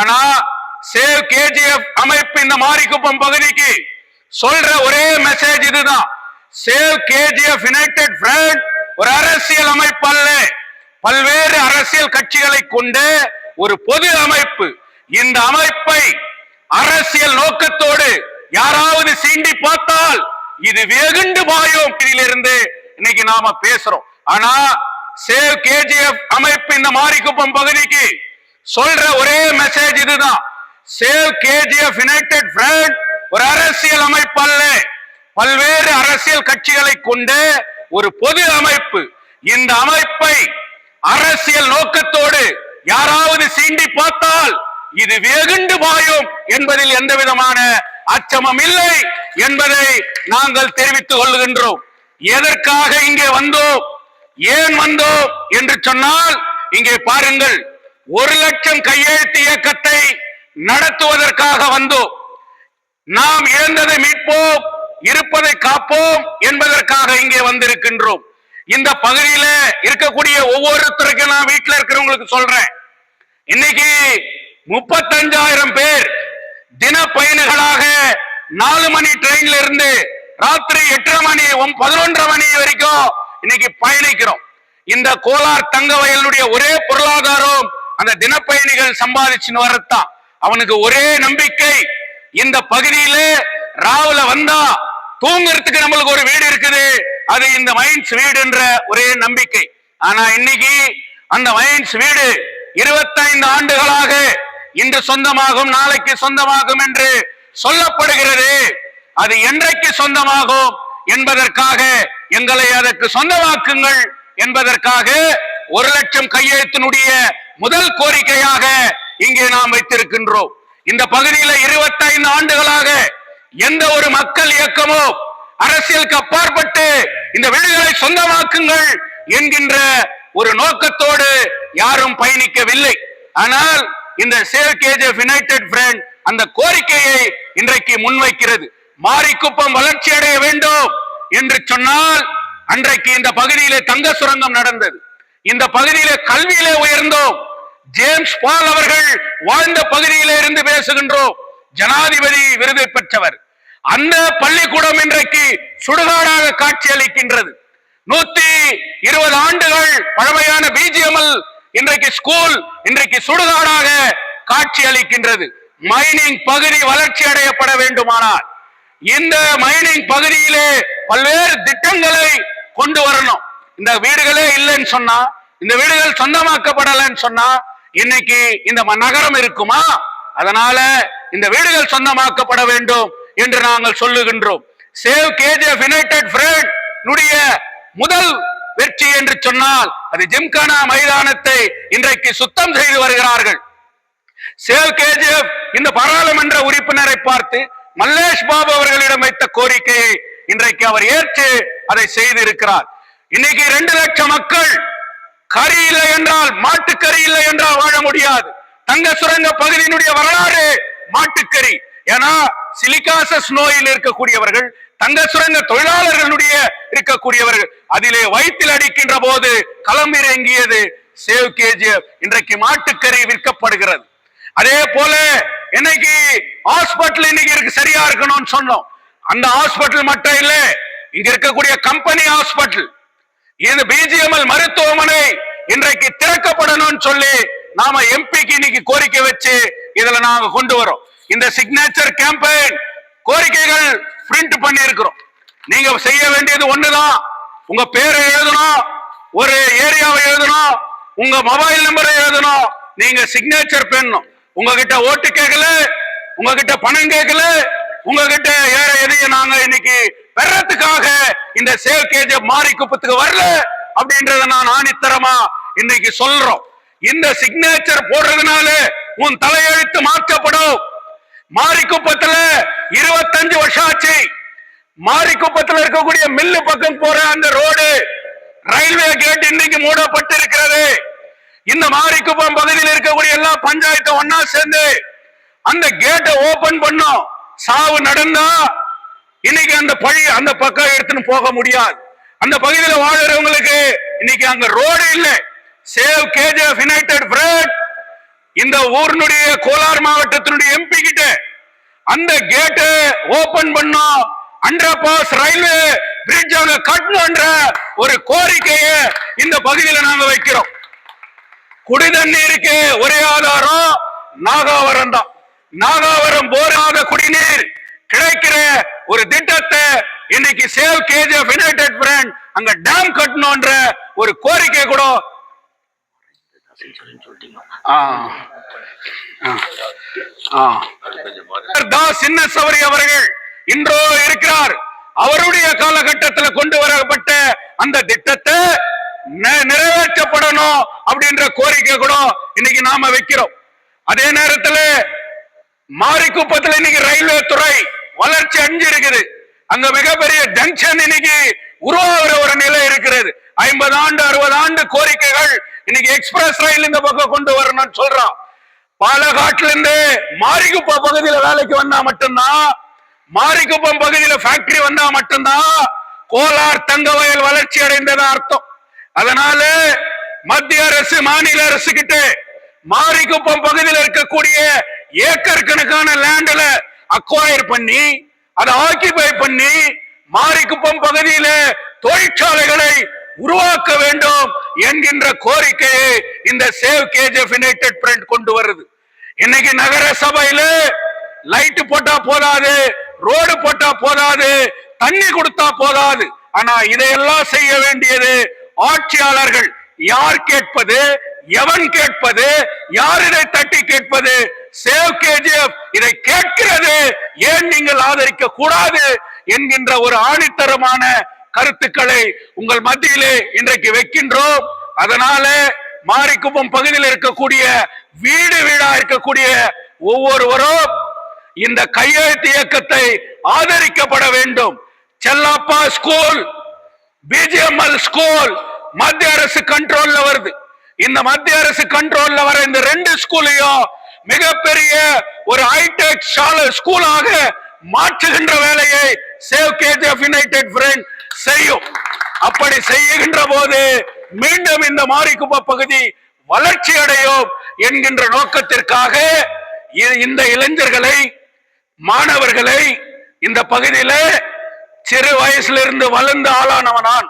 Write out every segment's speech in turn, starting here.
ஆனா save KGF அமைப்பு இந்த மாரிக்குப்பம் பகுதிக்கு சொல்ற ஒரே மெசேஜ் இதுதான். சேவ் கேஜிஎஃப் யுனைடெட் ஃப்ரண்ட் ஒரு அரசியல் அமைப்பு அல்ல, பல்வேறு அரசியல் கட்சிகளை கொண்டு ஒரு பொது அமைப்பு. இந்த அமைப்பை அரசியல் நோக்கத்தோடு யாராவது சீண்டி பார்த்தால் இது வெகுண்டு பாயும். இதிலிருந்து இன்னைக்கு நாம பேசுறோம். ஆனா சேவ் கேஜிஎஃப் அமைப்பு இந்த மாரிக்குப்பம் பகுதிக்கு சொல்ற ஒரே மெசேஜ் இதுதான். சேவ் கேஜிஎஃப் யுனைடெட் ஃப்ரண்ட் ஒரு அரசியல் அமைப்பு அல்ல, பல்வேறு அரசியல் கட்சிகளை கொண்டு ஒரு பொது அமைப்பு. இந்த அமைப்பை அரசியல் நோக்கத்தோடு யாராவது சீண்டி பார்த்தால் இது வெகுண்டு பாயும் என்பதில் எந்த விதமான அச்சமும் இல்லை என்பதை நாங்கள் தெரிவித்துக் கொள்கின்றோம். எதற்காக இங்கே வந்தோம், ஏன் வந்தோம் என்று சொன்னால், இங்கே பாருங்கள், 1,00,000 கையெழுத்து இயக்கத்தை நடத்துவதற்காக வந்தோம். நாம் இழந்ததை மீட்போம், இருப்பதை காப்போம் என்பதற்காக இங்கே வந்திருக்கின்றோம். இந்த பகுதியில இருக்கக்கூடிய ஒவ்வொருத்தருக்கும் நான் வீட்டில் இருக்கிறவங்களுக்கு சொல்றேன், இன்னைக்கு 35,000 பேர் தின பயணிகளாக 4 மணி ட்ரெயின்ல இருந்து ராத்திரி 8:30 மணி 11:30 மணி வரைக்கும் இன்னைக்கு பயணிக்கிறோம். இந்த கோலார் தங்க வயலுடைய ஒரே பொருளாதாரம் அந்த தினப்பயணிகள் சம்பாதிச்சுன்னு வரத்தான். அவனுக்கு ஒரே நம்பிக்கை, இந்த பகுதியில ராவுல வந்தா தூங்குறதுக்கு நம்மளுக்கு ஒரு வீடு இருக்குது, அது இந்த மைன்ஸ் வீடு என்ற ஒரே நம்பிக்கை. ஆனா இன்னைக்கு அந்த மைன்ஸ் வீடு 25 ஆண்டுகளாக இன்று சொந்தமாகும், நாளைக்கு சொந்தமாகும் என்று சொல்லப்படுகிறது. அது என்றைக்கு சொந்தமாகும் என்பதற்காக எங்களை அதற்கு சொந்தமாக்குங்கள் என்பதற்காக 1,00,000 கையெழுத்தினுடைய முதல் கோரிக்கையாக இங்கே நாம் வைத்திருக்கின்றோம். இந்த பகுதியில் 25 ஆண்டுகளாக எந்த ஒரு மக்கள் இயக்கமோ அரசியலுக்கு அப்பாற்பட்டு இந்த வீடுகளை சொந்தமாக்குங்கள் என்கின்ற ஒரு நோக்கத்தோடு யாரும் பயணிக்கவில்லை. ஆனால் இந்த சேவ் கேஜிஎஃப் யுனைடெட் ஃப்ரண்ட் அந்த கோரிக்கையை இன்றைக்கு முன்வைக்கிறது. மாரிக்குப்பம் வளர்ச்சி அடைய வேண்டும் என்று சொன்னால், அன்றைக்கு இந்த பகுதியிலே தங்க சுரங்கம் நடந்தது, இந்த பகுதியிலே கல்வியிலே உயர்ந்தோம். ஜேம்ஸ் பால் அவர்கள் வாழ்ந்த பகுதியிலே இருந்து பேசுகின்றோம். ஜனாதிபதி விருதை பெற்றவர். அந்த பள்ளிக்கூடம் இன்றைக்கு சுடுகாடாக காட்சி அளிக்கின்றது. 120 ஆண்டுகள் பழமையான பிஜிஎம்எல் இன்றைக்கு ஸ்கூல் இன்றைக்கு சுடுகாடாக காட்சி அளிக்கின்றது. மைனிங் பகுதி வளர்ச்சி அடையப்பட வேண்டுமானால் இந்த மைனிங் பகுதியிலே பல்வேறு திட்டங்களை கொண்டு வரணும். இந்த வீடுகளே இல்லைன்னு சொன்னா, இந்த வீடுகள் சொந்தமாக்கப்படலைன்னு சொன்னா இன்னைக்கு இந்த நகரம் இருக்குமா? அதனால இந்த வீடுகள் சொந்தமாக்கப்பட வேண்டும் என்று நாங்கள் சொல்லுகின்றோம். சேவ் கேஜிஎஃப் யுனைடெட் ஃப்ரண்ட் முதல் வெற்றி என்று சொன்னால் அது ஜிம்கானா மைதானத்தை இன்றைக்கு சுத்தம் செய்து வருகிறார்கள். சேவ் கேஜிஎஃப் இந்த பாராளுமன்ற உறுப்பினரை பார்த்து மல்லேஷ் பாபு அவர்களிடம் வைத்த கோரிக்கையை இன்றைக்கு அவர் ஏற்று அதை செய்திருக்கிறார். இன்னைக்கு 2,00,000 மக்கள் கறி இல்லை என்றால், மாட்டுக்கறி இல்லை என்றால் வாழ முடியாது. தங்க சுரங்க பகுதியினுடைய வரலாறு மாட்டுக்கறி. ஏன்னா சிலிகாசஸ் நோயில் இருக்கக்கூடியவர்கள், தங்க சுரங்க தொழிலாளர்களுடைய இருக்கக்கூடியவர்கள், அதிலே வயிற்றில் அடிக்கின்ற போது களமிறங்கியது சேவ் கேஜிஎஃப். இன்றைக்கு மாட்டுக்கறி விற்கப்படுகிறது. அதே போல இன்னைக்கு ஹாஸ்பிட்டல் இன்னைக்கு இருக்கு, சரியா இருக்கணும்னு சொன்னோம். அந்த ஹாஸ்பிட்டல் மட்டும் இல்ல, இங்க இருக்கக்கூடிய கம்பெனி ஹாஸ்பிட்டல், இந்த பிஜிஎம்எல் மருத்துவமனை இன்றைக்கு திறக்கப்படணும்னு சொல்லி நாம எம்பிக்கு இன்னைக்கு கோரிக்கை வச்சு இதுல நாங்க கொண்டு வரோம். இந்த சிக்னேச்சர் கேம்பெயின் கோரிக்கைகள் பிரிண்ட் பண்ணி இருக்கிறோம். நீங்க செய்ய வேண்டியது ஒண்ணுதான், உங்க பேரை எழுதணும், ஒரு ஏரியாவை எழுதணும், உங்க மொபைல் நம்பரை எழுதணும், நீங்க சிக்னேச்சர் பண்ணணும். உங்ககிட்ட ஓட்டு கேட்கல, உங்ககிட்ட பணம் கேட்கல, உங்ககிட்ட ஏற எதையும் நாங்க இன்னைக்கு பெறத்துக்காக இந்த சேவ் கேஜிஎஃப் மாரிக்குப்பத்துக்கு வரல அப்படின்றத நான் ஆணித்தரமா இன்னைக்கு சொல்றோம். இந்த சிக்னேச்சர் போடுறதுனால உன் தலையெழுத்து மாற்றப்படும். மாரிக்குப்பத்துல 25 வருஷம் ஆச்சு. மாரிக்குப்பத்துல இருக்கக்கூடிய மில்லு பக்கம் போற அந்த ரோடு ரயில்வே கேட் இன்னைக்கு மூடப்பட்டு இருக்கிறது. இந்த மாரிக்குப்பம் பகுதியில் இருக்கக்கூடிய எல்லா பஞ்சாயத்து ஒன்னா சேர்ந்து அந்த கேட்டை ஓபன் பண்ணோம். சாவு நடந்தா இன்னைக்கு அந்த பழி அந்த பக்கம் எடுத்துன்னு போக முடியாது. அந்த பகுதியில் வாழ்றவங்களுக்கு இன்னைக்கு அங்க ரோடு இல்லை. சேவ் கேஜிஎஃப் யுனைடெட் ஃப்ரண்ட் இந்த ஊரினுடைய கோலார் மாவட்டத்தினுடைய எம்பி கிட்ட அந்த கேட்டு ஓபன் பண்ணோம், அண்டர் பாஸ் ரயில்வே பிரிட்ஜ் அவங்க கட்டணும்ன்ற ஒரு கோரிக்கையை இந்த பகுதியில் நாங்க வைக்கிறோம். குடிதண்ணீருக்கு ஒரே ஆதாரம் நாகாவரம் தான். நாகாவரம் போராத குடிநீர் கிடைக்கிற ஒரு திட்டத்தை இன்னைக்கு சேவ் கேஜிஎஃப் யுனைடெட் ஃப்ரண்ட் அங்க டேம் கட்டணும்ன்ற ஒரு கோரிக்கை கூட சின்னசவரி அவர்கள் இன்றோ இருக்கிறார். அவருடைய காலகட்டத்தில் கொண்டு வரப்பட்ட அந்த திட்டத்தை நிறைவேற்றப்படணும் அப்படின்ற கோரிக்கை கூட இன்னைக்கு நாம வைக்கிறோம். அதே நேரத்தில் மாரிக்குப்பத்தில் இன்னைக்கு ரயில்வே துறை வளர்ச்சி அடைஞ்சு இருக்குது. அங்க மிகப்பெரிய ஜங்ஷன் இன்னைக்கு உருவாகிற ஒரு நிலை இருக்கிறது. 50 ஆண்டு 60 ஆண்டு கோரிக்கைகள் இன்னைக்கு எக்ஸ்பிரஸ் ரயில் இந்த பக்கம் கொண்டு வரணும்னு சொல்றோம். பாலகாட்டுல இருந்து மாரிக்குப்பம் பகுதியில வேலைக்கு வந்தா மட்டும்தான், மாரிக்குப்பம் பகுதியில ஃபேக்டரி வந்தா மட்டும்தான் கோலார் தங்கவயல் வளர்ச்சி அடைந்ததா அர்த்தம். அதனால மத்திய அரசு மாநில அரசு கிட்ட மாரிக்குப்பம் பகுதியில் இருக்கக்கூடிய ஏக்கர் கணக்கான லேண்ட்ல அக்வயர் பண்ணி அதை ஆக்கிபை பண்ணி மாரிக்குப்பம் பகுதியில தொழிற்சாலைகளை உருவாக்க வேண்டும் என்கின்ற கோரிக்கையை இந்த சேவ் கேஜிஎஃப் யுனைடெட் ஃப்ரண்ட் கொண்டு வருது. இன்னைக்கு நகர சபையில லைட் போட்டா போதாது, ரோடு போட்டா போதாது, தண்ணி கொடுத்தா போதாது. ஆனா இதையெல்லாம் செய்ய வேண்டியது ஆட்சியாளர்கள். யார் கேட்பது, எவன் கேட்பது, யார் இதை தட்டி கேட்பது? சேவ் கேஜிஎஃப் இதை கேட்கிறது. ஏன் நீங்கள் ஆதரிக்க கூடாது என்கின்ற ஒரு ஆணித்தரமான கருத்துக்களை உங்கள் மத்தியிலே இன்றைக்கு வைக்கின்றோம். அதனால மாரிக்குப்பம் பகுதியில் இருக்கக்கூடிய வீடு வீடா இருக்கக்கூடிய ஒவ்வொருவரும் இந்த கையெழுத்து இயக்கத்தை ஆதரிக்கப்பட வேண்டும். செல்லப்பா ஸ்கூல், பிஜிஎம்எல் ஸ்கூல் மத்திய அரசு கண்ட்ரோல்ல வருது. இந்த மத்திய அரசு கண்ட்ரோல்ல வர இந்த 2 ஸ்கூலையும் மிகப்பெரிய ஒரு ஹைடெக் ஸ்கூலாக மாற்றுகின்ற வேலையை சேவ் கேஜிஎஃப் யுனைடெட் ஃப்ரண்ட் செய்யும். அப்படி செய்கின்ற போது மீண்டும் இந்த மாரிக்குப்பம் பகுதி வளர்ச்சி அடையும் என்கின்ற நோக்கத்திற்காக இந்த இளைஞர்களை, மாணவர்களை இந்த பகுதியில சிறு வயசிலிருந்து வளர்ந்து ஆளானவனான்.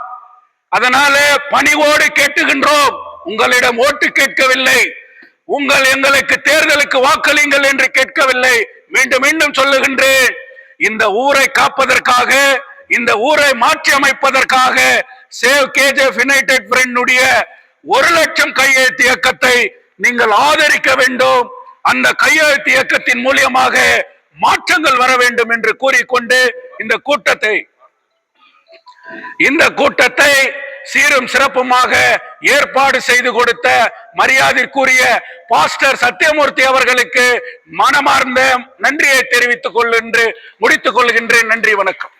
அதனால பணிவோடு கேட்டுகின்றோம், உங்களிடம் ஓட்டு கேட்கவில்லை, உங்கள் எங்களுக்கு தேர்தலுக்கு வாக்களிங்கள் என்று கேட்கவில்லை. மீண்டும் மீண்டும் சொல்லுகின்றேன், இந்த ஊரை காப்பதற்காக, இந்த ஊரை மாற்றி அமைப்பதற்காக சேவ் கேஜிஎஃப் யுனைடெட் ஃப்ரண்ட் 1,00,000 கையெழுத்து இயக்கத்தை நீங்கள் ஆதரிக்க வேண்டும். அந்த கையெழுத்து இயக்கத்தின் மூலியமாக மாற்றங்கள் வர வேண்டும் என்று கூறிக்கொண்டு இந்த கூட்டத்தை சீரும் சிறப்புமாக ஏற்பாடு செய்து கொடுத்த மரியாதைக்குரிய பாஸ்டர் சத்தியமூர்த்தி அவர்களுக்கு மனமார்ந்த நன்றியை தெரிவித்துக் முடித்துக் கொள்கின்றேன். நன்றி, வணக்கம்.